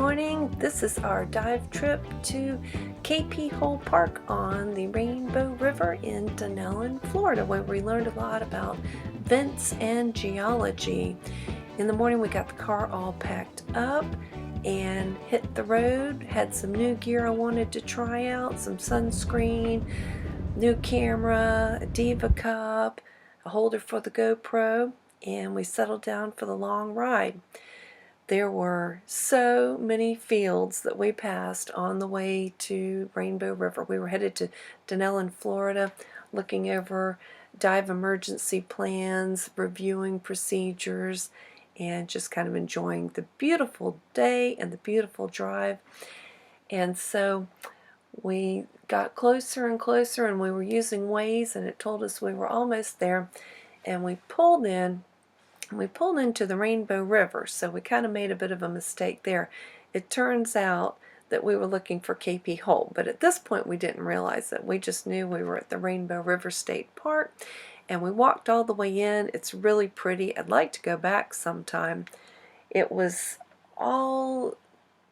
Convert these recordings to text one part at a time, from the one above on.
morning. This is our dive trip to KP Hole Park on the Rainbow River in Dunellon, Florida, where we learned a lot about vents and geology. In the morning we got the car all packed up and hit the road. Had some new gear I wanted to try out, some sunscreen, new camera, a Diva cup, a holder for the GoPro, and we settled down for the long ride. There were so many fields that we passed on the way to Rainbow River. We were headed to Dunellon, Florida, looking over dive emergency plans, reviewing procedures, and just kind of enjoying the beautiful day and the beautiful drive. And so we got closer and closer, and we were using Waze, and it told us we were almost there, and we pulled into the Rainbow River, so we kind of made a bit of a mistake there. It turns out that we were looking for KP Hole, but at this point we didn't realize it. We just knew we were at the Rainbow River State Park, and we walked all the way in. It's really pretty. I'd like to go back sometime. It was all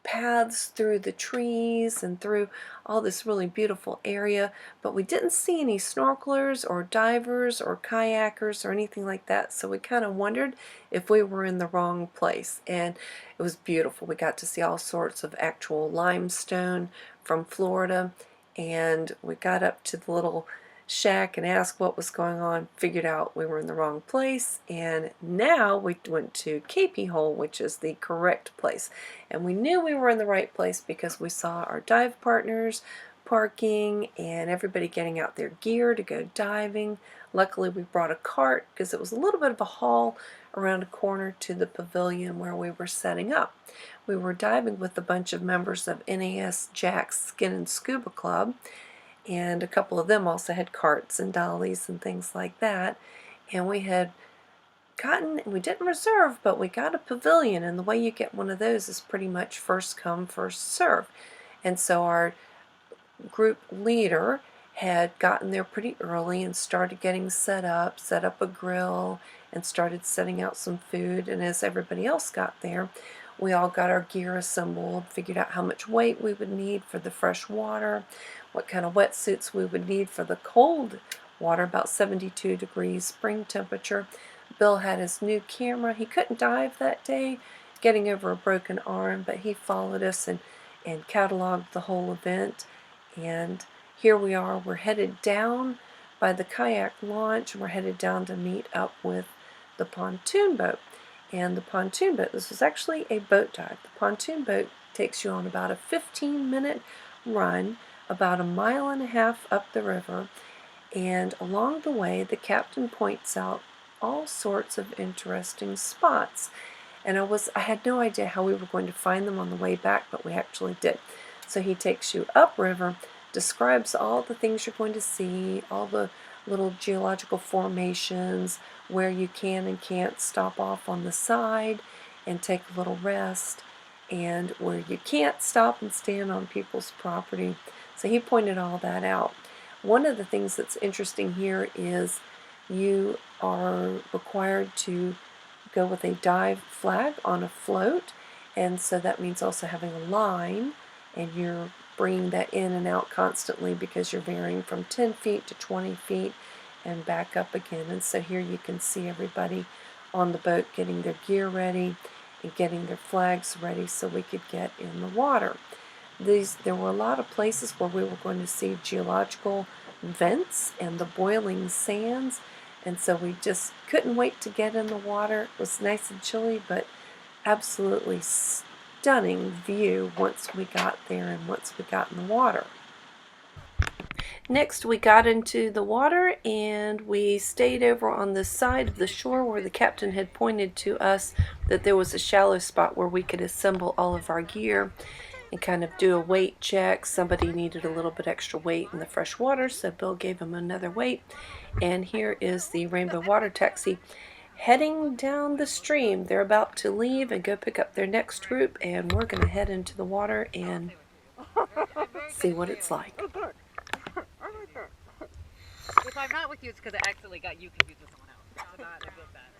paths through the trees and through all this really beautiful area, but we didn't see any snorkelers or divers or kayakers or anything like that, so we kind of wondered if we were in the wrong place. And it was beautiful. We got to see all sorts of actual limestone from Florida, and we got up to the little shack and asked what was going on, figured out we were in the wrong place, and now we went to KP Hole, which is the correct place. And we knew we were in the right place because we saw our dive partners parking and everybody getting out their gear to go diving. Luckily we brought a cart because it was a little bit of a haul around a corner to the pavilion where we were setting up. We were diving with a bunch of members of NAS Jack's Skin and Scuba Club, and a couple of them also had carts and dollies and things like that. And we didn't reserve, but we got a pavilion, and the way you get one of those is pretty much first come, first serve. And so our group leader had gotten there pretty early and started getting set up a grill, and started setting out some food. And as everybody else got there, we all got our gear assembled, figured out how much weight we would need for the fresh water, what kind of wetsuits we would need for the cold water, about 72 degrees spring temperature. Bill had his new camera. He couldn't dive that day, getting over a broken arm, but he followed us and cataloged the whole event. And here we are. We're headed down by the kayak launch. We're headed down to meet up with the pontoon boat. And the pontoon boat, this was actually a boat dive. The pontoon boat takes you on about a 15-minute run, about 1.5 miles up the river, and along the way the captain points out all sorts of interesting spots. And I had no idea how we were going to find them on the way back, but we actually did. So he takes you upriver, describes all the things you're going to see, all the little geological formations, where you can and can't stop off on the side and take a little rest, and where you can't stop and stand on people's property. So he pointed all that out. One of the things that's interesting here is you are required to go with a dive flag on a float, and so that means also having a line, and you're bringing that in and out constantly because you're varying from 10 feet to 20 feet and back up again. And so here you can see everybody on the boat getting their gear ready and getting their flags ready so we could get in the water. There were a lot of places where we were going to see geological vents and the boiling sands, and so we just couldn't wait to get in the water. It was nice and chilly, but absolutely stunning view once we got there and once we got in the water. Next we got into the water, and we stayed over on the side of the shore where the captain had pointed to us that there was a shallow spot where we could assemble all of our gear and kind of do a weight check. Somebody needed a little bit extra weight in the fresh water, so Bill gave him another weight. And here is the Rainbow Water Taxi heading down the stream. They're about to leave and go pick up their next group, and we're going to head into the water and see what it's like. If I'm not with you, it's because I accidentally got you confused with someone else. So not a good bad.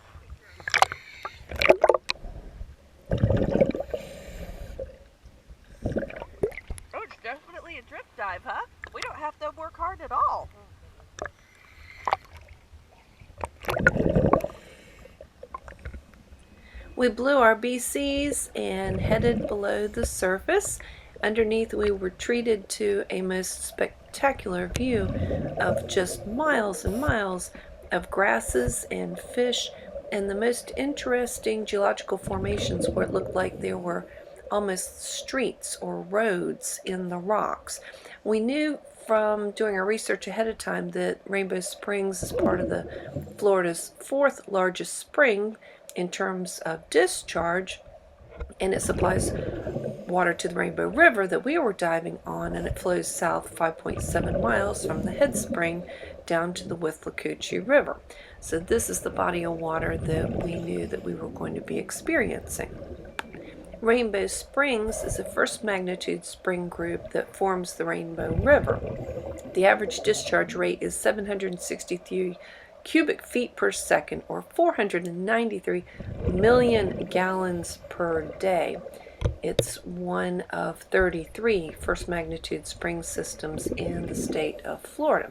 We blew our BCs and headed below the surface. Underneath, we were treated to a most spectacular view of just miles and miles of grasses and fish, and the most interesting geological formations where it looked like there were almost streets or roads in the rocks. We knew from doing our research ahead of time that Rainbow Springs is part of the Florida's fourth largest spring in terms of discharge, and it supplies water to the Rainbow River that we were diving on, and it flows south 5.7 miles from the head spring down to the Withlacoochee River. So this is the body of water that we knew that we were going to be experiencing. Rainbow Springs is the first magnitude spring group that forms the Rainbow River. The average discharge rate is 763 cubic feet per second, or 493 million gallons per day. It's one of 33 first magnitude spring systems in the state of Florida.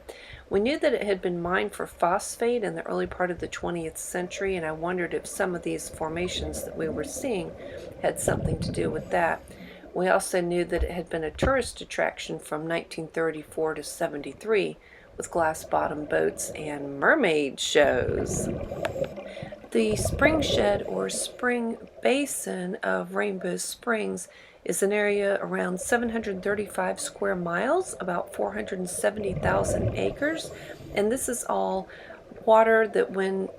We knew that it had been mined for phosphate in the early part of the 20th century, and I wondered if some of these formations that we were seeing had something to do with that. We also knew that it had been a tourist attraction from 1934 to 73 with glass bottom boats and mermaid shows. The spring shed or spring basin of Rainbow Springs is an area around 735 square miles, about 470,000 acres, and this is all water that when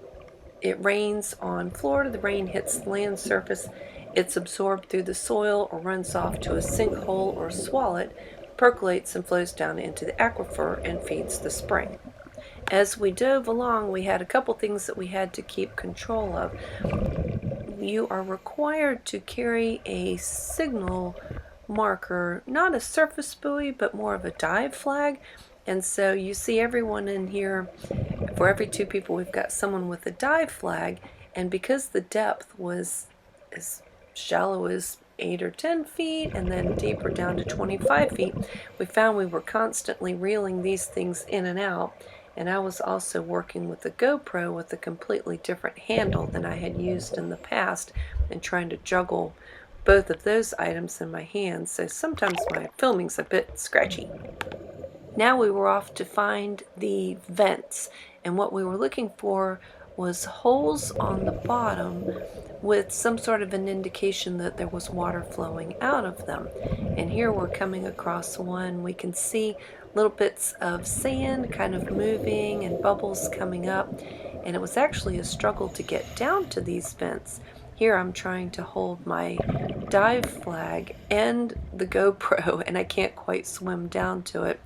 it rains on Florida, the rain hits the land surface, it's absorbed through the soil or runs off to a sinkhole or swallow, percolates and flows down into the aquifer and feeds the spring. As we dove along, we had a couple things that we had to keep control of. You are required to carry a signal marker, not a surface buoy, but more of a dive flag. And so you see everyone in here, for every two people, we've got someone with a dive flag. And because the depth was as shallow as 8 or 10 feet and then deeper down to 25 feet, we found we were constantly reeling these things in and out. And I was also working with a GoPro with a completely different handle than I had used in the past and trying to juggle both of those items in my hands, so sometimes my filming's a bit scratchy. Now we were off to find the vents, and what we were looking for was holes on the bottom with some sort of an indication that there was water flowing out of them. And here we're coming across one. We can see little bits of sand kind of moving and bubbles coming up, and it was actually a struggle to get down to these vents. Here I'm trying to hold my dive flag and the GoPro, and I can't quite swim down to it.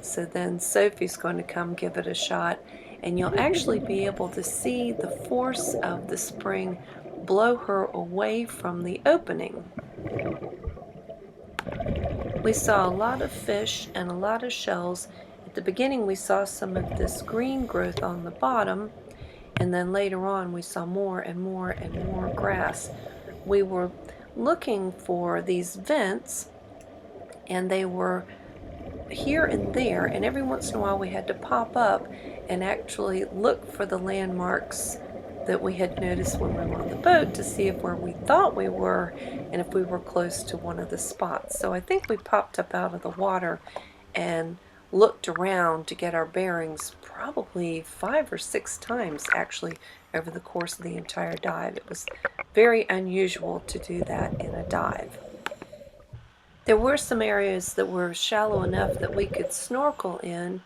So then Sophie's going to come give it a shot, and you'll actually be able to see the force of the spring blow her away from the opening. We saw a lot of fish and a lot of shells. At the beginning we saw some of this green growth on the bottom, and then later on we saw more and more and more grass. We were looking for these vents, and they were here and there, and every once in a while we had to pop up and actually look for the landmarks that we had noticed when we were on the boat to see if where we thought we were and if we were close to one of the spots. So I think we popped up out of the water and looked around to get our bearings probably 5 or 6 times actually over the course of the entire dive. It was very unusual to do that in a dive. There were some areas that were shallow enough that we could snorkel in,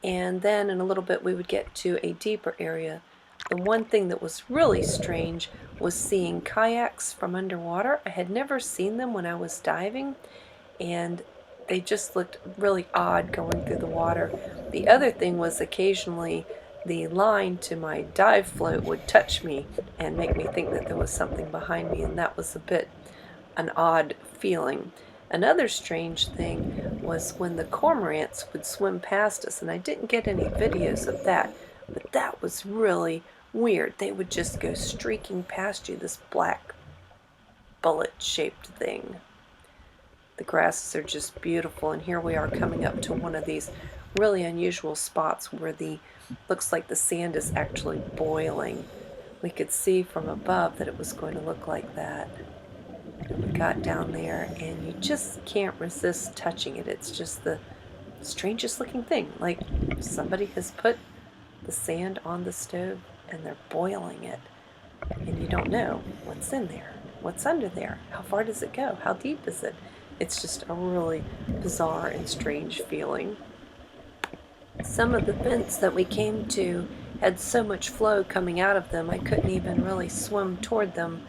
and then in a little bit we would get to a deeper area. The one thing that was really strange was seeing kayaks from underwater. I had never seen them when I was diving, and they just looked really odd going through the water. The other thing was occasionally the line to my dive float would touch me and make me think that there was something behind me, and that was a bit an odd feeling. Another strange thing was when the cormorants would swim past us, and I didn't get any videos of that, but that was really weird. They would just go streaking past you, this black bullet-shaped thing. The grasses are just beautiful, and here we are coming up to one of these really unusual spots where looks like the sand is actually boiling. We could see from above that it was going to look like that. And we got down there, and you just can't resist touching it. It's just the strangest looking thing. Like somebody has put the sand on the stove and they're boiling it, and you don't know what's in there, what's under there, how far does it go, how deep is it. It's just a really bizarre and strange feeling. Some of the vents that we came to had so much flow coming out of them I couldn't even really swim toward them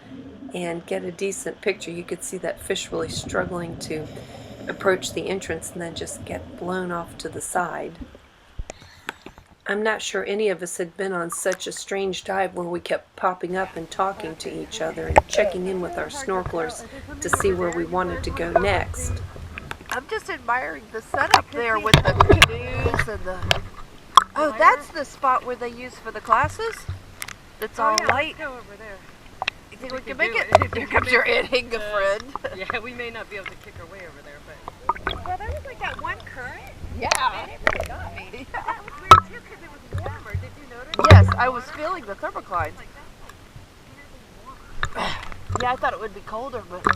and get a decent picture. You could see that fish really struggling to approach the entrance and then just get blown off to the side. I'm not sure any of us had been on such a strange dive where we kept popping up and talking to each other and checking in with our snorkelers to see where we wanted to go next. I'm just admiring the setup there with the canoes and the... Oh, that's the spot where they use for the classes? That's all light? Let's go over there. You think we can make it? Here comes your Aunt Inga friend. Yeah, we may not be able to kick our way over there, but... Well, there was like that one current, Yeah. and it really got me. Yeah. That was weird too, because it was warmer. Did you notice? Yes, I was feeling the thermoclines. Like, that's like weirdly warmer. Yeah, I thought it would be colder, but...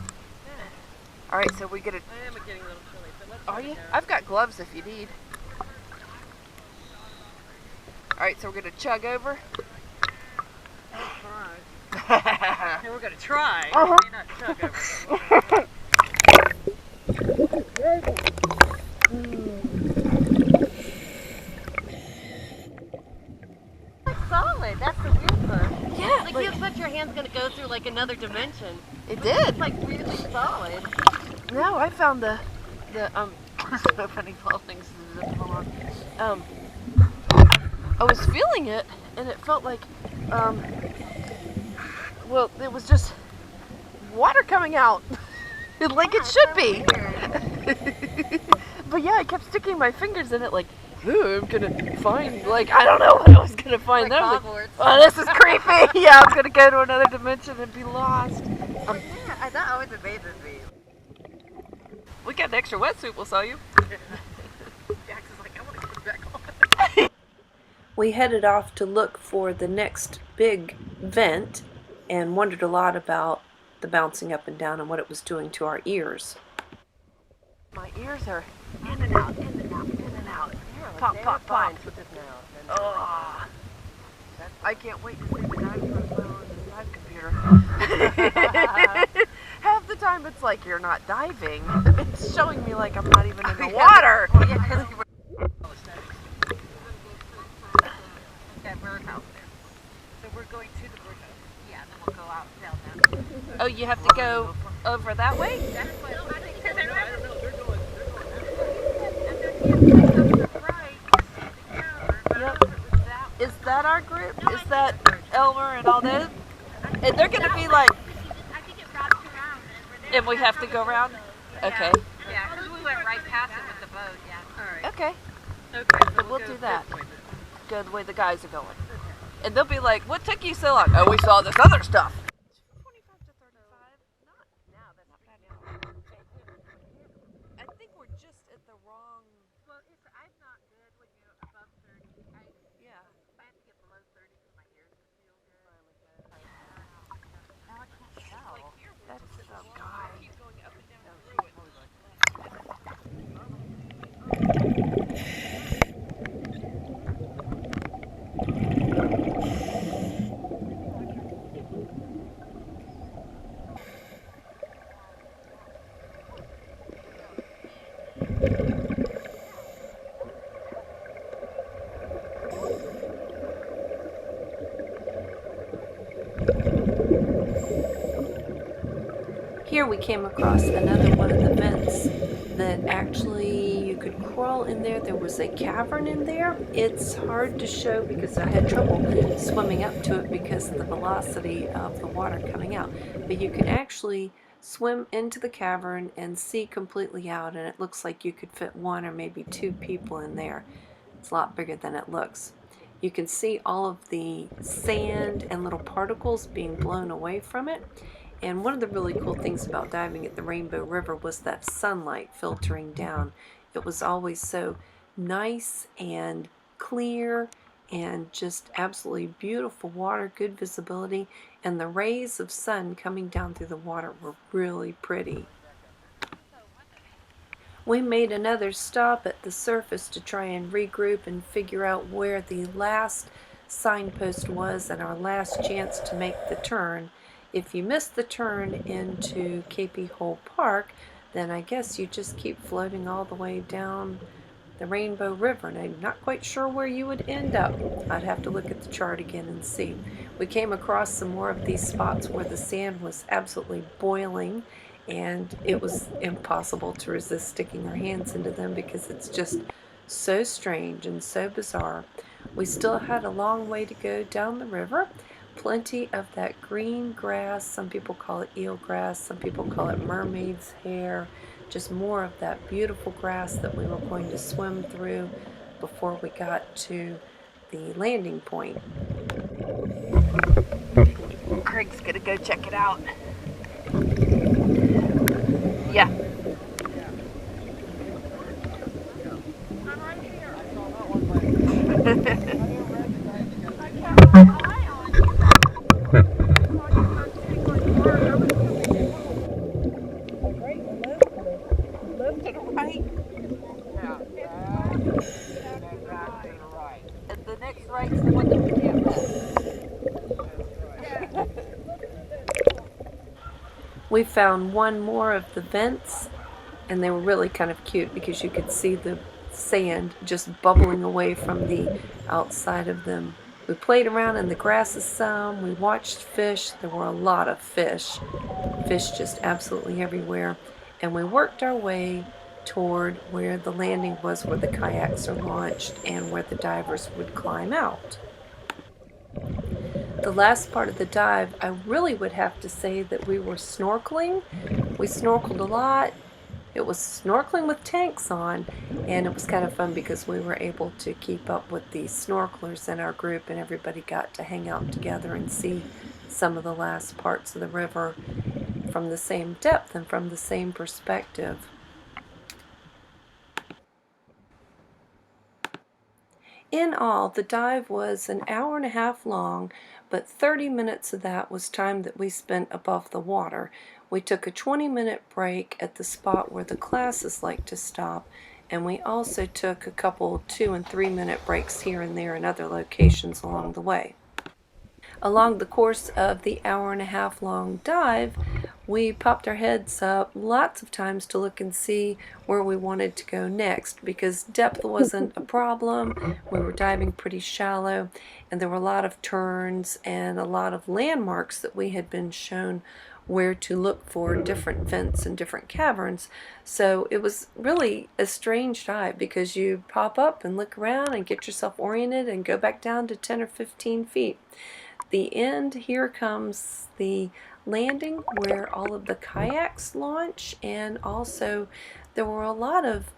All right, so we get it. I am getting a little chilly, but let's Are go you? down. I've got gloves if you need. All right, so we're gonna chug over. And we're going to try. Uh-huh. We may not chug over. Solid. That's the weird part. Yeah, Like you thought your hand's going to go through like another dimension. it did. It's like weirdly solid. No, I found the so many things. I was feeling it, and it felt like, well, it was just water coming out, like it should be. But yeah, I kept sticking my fingers in it, like, ooh, I'm gonna find, like, I don't know what I was gonna find. Like Then I was Hogwarts. oh, this is creepy. Yeah, I'm gonna go to another dimension and be lost. Yeah, that always amazes me. We got an extra wetsuit. We'll sell you. Jax is like, I want to put it back on. We headed off to look for the next big vent and wondered a lot about the bouncing up and down and what it was doing to our ears. My ears are In and out, in and out, in and out. pop, pop, pop. Put this now. Oh, I can't wait to see the dive profile on the dive computer. Half the time it's like you're not diving. It's showing me like I'm not even in the water. Yeah, because you were... That birdhouse there. So we're going to the birdhouse. Yeah, then we'll go out down that. Oh, you have to go over that way? That's what I think. Because I remember They're going. and then you have to go to the right to see the cavern. But I Yep. don't know if it was that one. Is that our group? Is that Elmer and all those? And they're going to be like, I think it wraps around. And we're there. and we have to go around? Okay. Yeah, because we went right past it with the boat. Yeah. All right. Okay. Okay. So we'll do that. Go the way the guys are going. And they'll be like, what took you so long? Oh, we saw this other stuff. 25 to 35. Not now. That's not bad now. I think we're just at the wrong. Well, I'm not good when you're above 30. Yeah. I have to get below 30 for my ears to feel good. Now I can't tell. That's some guy. Here we came across another one of the vents that actually you could crawl in there. There was a cavern in there. It's hard to show because I had trouble swimming up to it because of the velocity of the water coming out. But you can actually swim into the cavern and see completely out, and it looks like you could fit one or maybe two people in there. It's a lot bigger than it looks. You can see all of the sand and little particles being blown away from it. And one of the really cool things about diving at the Rainbow River was that sunlight filtering down. It was always so nice and clear and just absolutely beautiful water, good visibility, and the rays of sun coming down through the water were really pretty. We made another stop at the surface to try and regroup and figure out where the last signpost was and our last chance to make the turn. If you miss the turn into KP Hole Park, then I guess you just keep floating all the way down the Rainbow River, and I'm not quite sure where you would end up. I'd have to look at the chart again and see. We came across some more of these spots where the sand was absolutely boiling, and it was impossible to resist sticking our hands into them because it's just so strange and so bizarre. We still had a long way to go down the river. Plenty of that green grass. Some people call it eelgrass, some people call it mermaid's hair. Just more of that beautiful grass that we were going to swim through before we got to the landing point. Craig's gonna go check it out. Yeah. I'm right here. I saw that one, but I kept my eye on you. I thought you were taking my word. I was coming home. Great, left to the right. yeah, that's back to the right. And the next right's the one that we can't miss. That's right. We found one more of the vents, and they were really kind of cute because you could see the sand just bubbling away from the outside of them. We played around in the grasses some, we watched fish. There were a lot of fish just absolutely everywhere, and we worked our way toward where the landing was, where the kayaks are launched and where the divers would climb out. The last part of the dive, I really would have to say that we were snorkeling. We snorkeled a lot. It was snorkeling with tanks on, and it was kind of fun because we were able to keep up with the snorkelers in our group, and everybody got to hang out together and see some of the last parts of the river from the same depth and from the same perspective. In all, the dive was an hour and a half long, but 30 minutes of that was time that we spent above the water. We took a 20-minute break at the spot where the classes like to stop, and we also took a couple 2- and 3-minute breaks here and there in other locations along the way. Along the course of the hour and a half long dive, we popped our heads up lots of times to look and see where we wanted to go next, because depth wasn't a problem. We were diving pretty shallow, and there were a lot of turns and a lot of landmarks that we had been shown where to look for different vents and different caverns. So it was really a strange dive because you pop up and look around and get yourself oriented and go back down to 10 or 15 feet. The end, here comes the landing where all of the kayaks launch, and also there were a lot of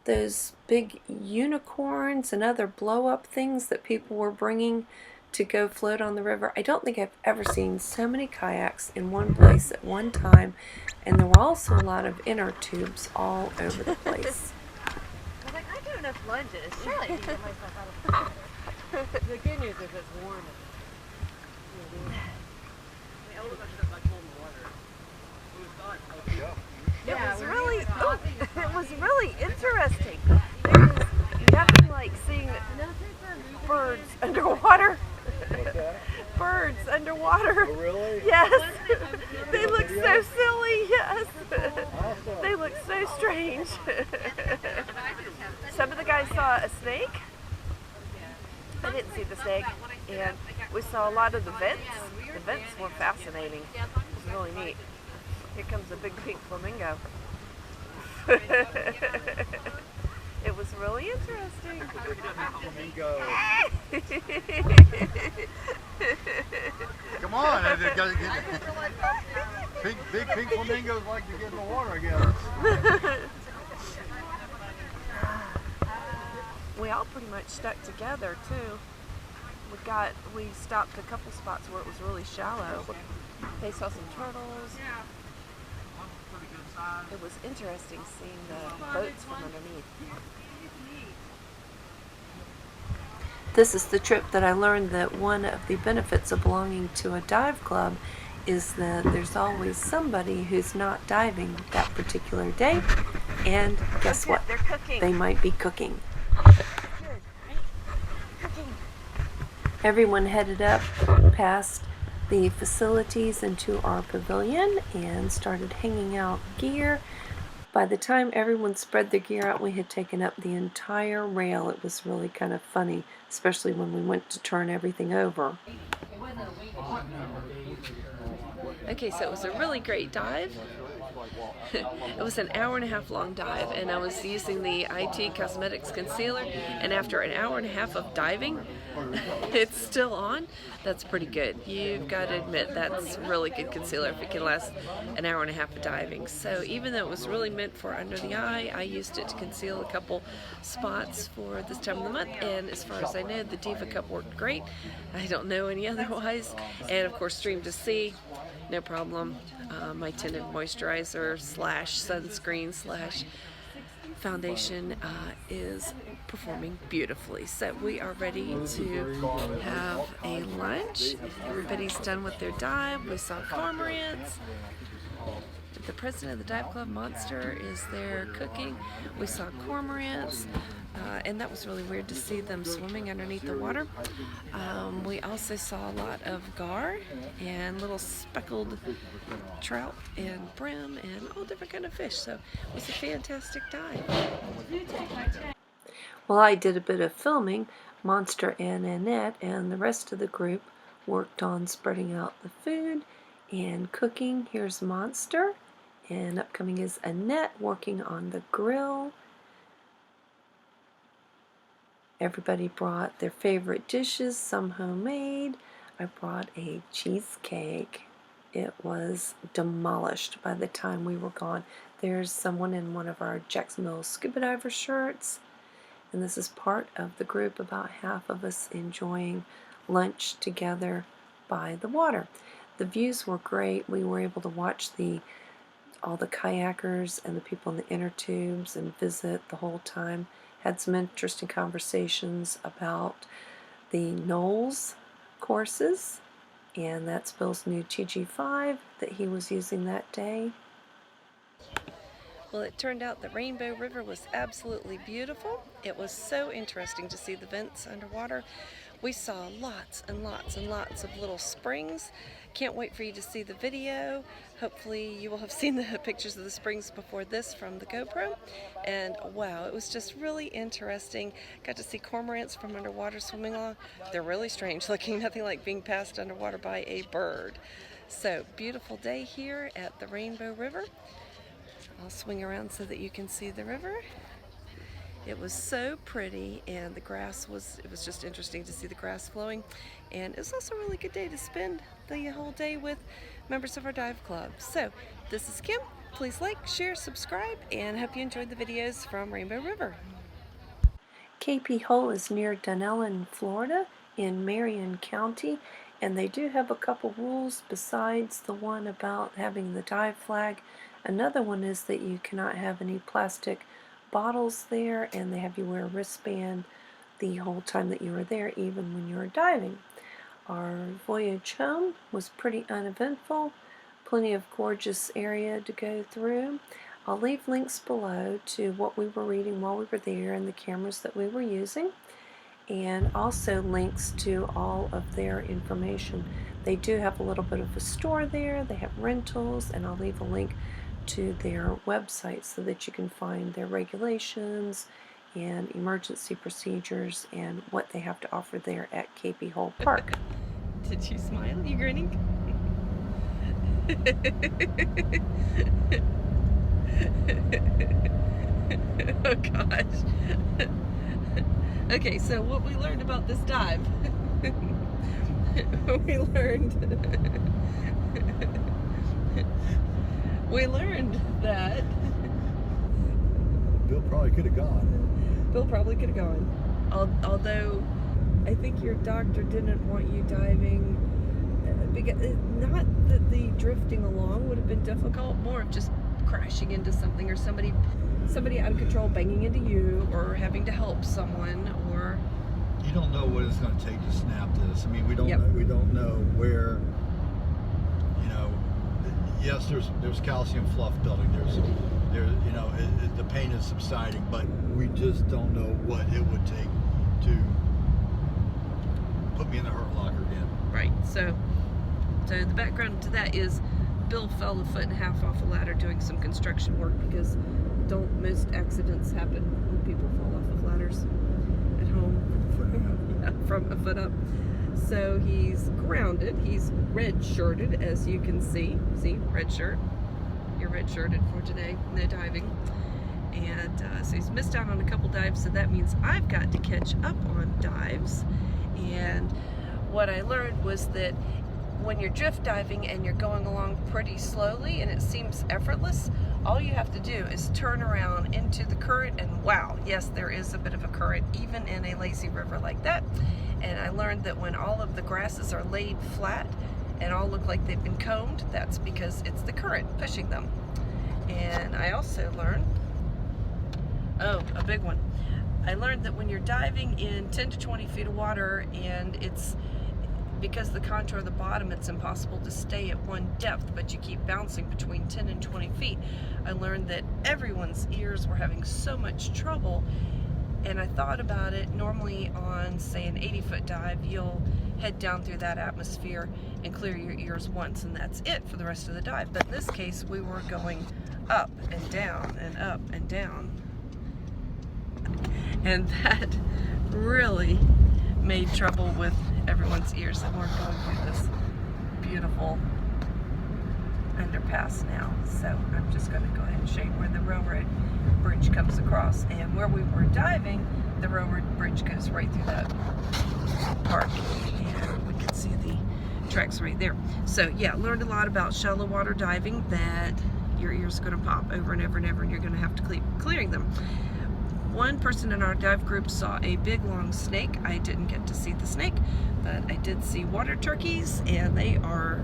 those big unicorns and other blow-up things that people were bringing to go float on the river. I don't think I've ever seen so many kayaks in one place at one time, and there were also a lot of inner tubes all over the place. I'm like, I do enough lunges. Surely I can get myself out of The good news is it's warm. It was really interesting. There was nothing like seeing birds underwater. What's that? Birds underwater. Oh, really? Yes. They look so silly, yes. Awesome. They look so strange. Some of the guys saw a snake. I didn't see the snake. And we saw a lot of the vents. The vents were fascinating. It was really neat. Here comes a big pink flamingo. It was really interesting. Flamingo. Come on, big pink flamingos like to get in the water, I guess. We all pretty much stuck together too. We stopped a couple spots where it was really shallow. They saw some turtles. It was interesting seeing the boats from underneath. This is the trip that I learned that one of the benefits of belonging to a dive club is that there's always somebody who's not diving that particular day, and guess what? They're cooking. They might be cooking. Good, right? Cooking. Everyone headed up past the facilities into our pavilion and started hanging out gear. By the time everyone spread their gear out, we had taken up the entire rail. It was really kind of funny, especially when we went to turn everything over. Okay, so it was a really great dive. It was an hour-and-a-half long dive, and I was using the IT Cosmetics Concealer, and after an hour and a half of diving, it's still on. That's pretty good. You've got to admit that's really good concealer if it can last an hour and a half of diving. So even though it was really meant for under the eye, I used it to conceal a couple spots for this time of the month, and as far as I know, the Diva Cup worked great. I don't know any otherwise. And of course, Stream to See, no problem. My tinted moisturizer slash sunscreen slash foundation is performing beautifully. So we are ready to have a lunch. Everybody's done with their dive. We saw cormorants. The president of the dive club, Monster, is there cooking. We saw cormorants. And that was really weird to see them swimming underneath the water. We also saw a lot of gar and little speckled trout and brim and all different kind of fish. So it was a fantastic dive. Well, I did a bit of filming. Monster and Annette and the rest of the group worked on spreading out the food and cooking. Here's Monster, and upcoming is Annette working on the grill. Everybody brought their favorite dishes, some homemade. I brought a cheesecake. It was demolished by the time we were gone. There's someone in one of our Jacksonville Scuba Diver shirts. And this is part of the group, about half of us enjoying lunch together by the water. The views were great. We were able to watch all the kayakers and the people in the inner tubes and visit the whole time. Had some interesting conversations about the Knowles courses, and that's Bill's new TG5 that he was using that day. Well, it turned out that Rainbow River was absolutely beautiful. It was so interesting to see the vents underwater. We saw lots and lots and lots of little springs. Can't wait for you to see the video. Hopefully you will have seen the pictures of the springs before this from the GoPro. And wow, it was just really interesting. Got to see cormorants from underwater swimming along. They're really strange looking, nothing like being passed underwater by a bird. So, beautiful day here at the Rainbow River. I'll swing around so that you can see the river. It was so pretty, and it was just interesting to see the grass flowing. And it was also a really good day to spend the whole day with members of our dive club. So, this is Kim. Please like, share, subscribe, and hope you enjoyed the videos from Rainbow River. KP Hole is near Dunellon, Florida, in Marion County, and they do have a couple rules besides the one about having the dive flag. Another one is that you cannot have any plastic bottles there, and they have you wear a wristband the whole time that you were there, even when you were diving. Our voyage home was pretty uneventful. Plenty of gorgeous area to go through. I'll leave links below to what we were reading while we were there and the cameras that we were using, and also links to all of their information. They do have a little bit of a store there. They have rentals, and I'll leave a link to their website so that you can find their regulations and emergency procedures and what they have to offer there at KP Hole Park. Did you smile? You grinning? Oh gosh. Okay, so what we learned about this dive. We learned that Bill probably could have gone. Bill probably could have gone. Although I think your doctor didn't want you diving, because not that the drifting along would have been difficult, more of just crashing into something, or somebody out of control banging into you, or having to help someone, or you don't know what it's going to take to snap this. I mean, we don't Yep. know, we don't know where. You know, yes, there's calcium fluff building. There's you know the pain is subsiding, but we just don't know what it would take to put me in the hurt locker again. Right. So the background to that is Bill fell 1.5 feet off a ladder doing some construction work, because don't most accidents happen when people fall off of ladders at home? Yeah, from 1 foot up. So he's grounded. He's red-shirted, as you can see. See, red shirt. You're red-shirted for today. No diving. And so he's missed out on a couple dives, so that means I've got to catch up on dives. And what I learned was that when you're drift diving and you're going along pretty slowly and it seems effortless, all you have to do is turn around into the current, and wow, yes, there is a bit of a current even in a lazy river like that. And I learned that when all of the grasses are laid flat and all look like they've been combed, that's because it's the current pushing them. And I also learned, oh, a big one, I learned that when you're diving in 10 to 20 feet of water and it's because the contour of the bottom, it's impossible to stay at one depth, but you keep bouncing between 10 and 20 feet. I learned that everyone's ears were having so much trouble, and I thought about it. Normally on, say, an 80-foot dive, you'll head down through that atmosphere and clear your ears once, and that's it for the rest of the dive. But in this case, we were going up and down and up and down, and that really made trouble with everyone's ears. And we're going through this beautiful underpass now, so I'm just going to go ahead and show you where the railroad bridge comes across. And where we were diving, the railroad bridge goes right through that park, and we can see the tracks right there. So yeah, learned a lot about shallow water diving, that your ears are going to pop over and over and over, and you're going to have to keep clearing them. One person in our dive group saw a big long snake. I didn't get to see the snake, but I did see water turkeys, and they are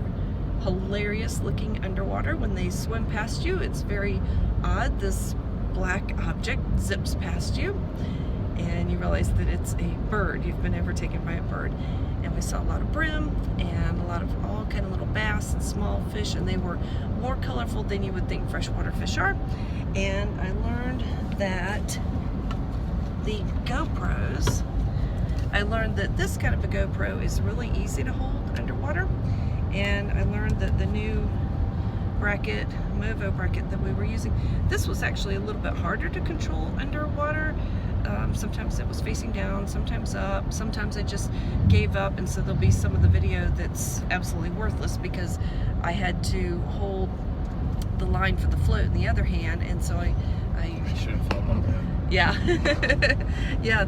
hilarious looking underwater when they swim past you. It's very odd. This black object zips past you, and you realize that it's a bird. You've been overtaken by a bird. And we saw a lot of brim and a lot of all kind of little bass and small fish, and they were more colorful than you would think freshwater fish are. And I learned that the GoPros, I learned that this kind of a GoPro is really easy to hold underwater, and I learned that the new bracket, Movo bracket that we were using, this was actually a little bit harder to control underwater. Sometimes it was facing down, sometimes up, sometimes I just gave up, and so there'll be some of the video that's absolutely worthless because I had to hold the line for the float in the other hand, and so I should have flown like that. yeah, yeah.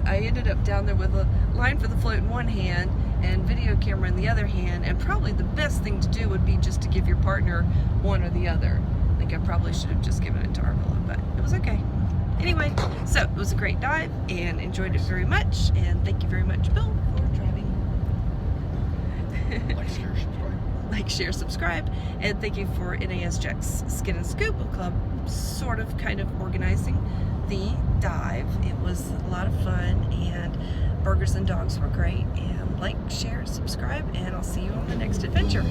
I ended up down there with a line for the float in one hand and video camera in the other hand. And probably the best thing to do would be just to give your partner one or the other. I think I probably should have just given it to Arvilla, but it was okay. Anyway, so it was a great dive and enjoyed it very much. And thank you very much, Bill, for driving. Like, share, subscribe. Like, share, subscribe, and thank you for NAS Jack's Skin and Scuba Club sort of kind of organizing the dive. It was a lot of fun, and burgers and dogs were great. And like, share, subscribe, and I'll see you on the next adventure.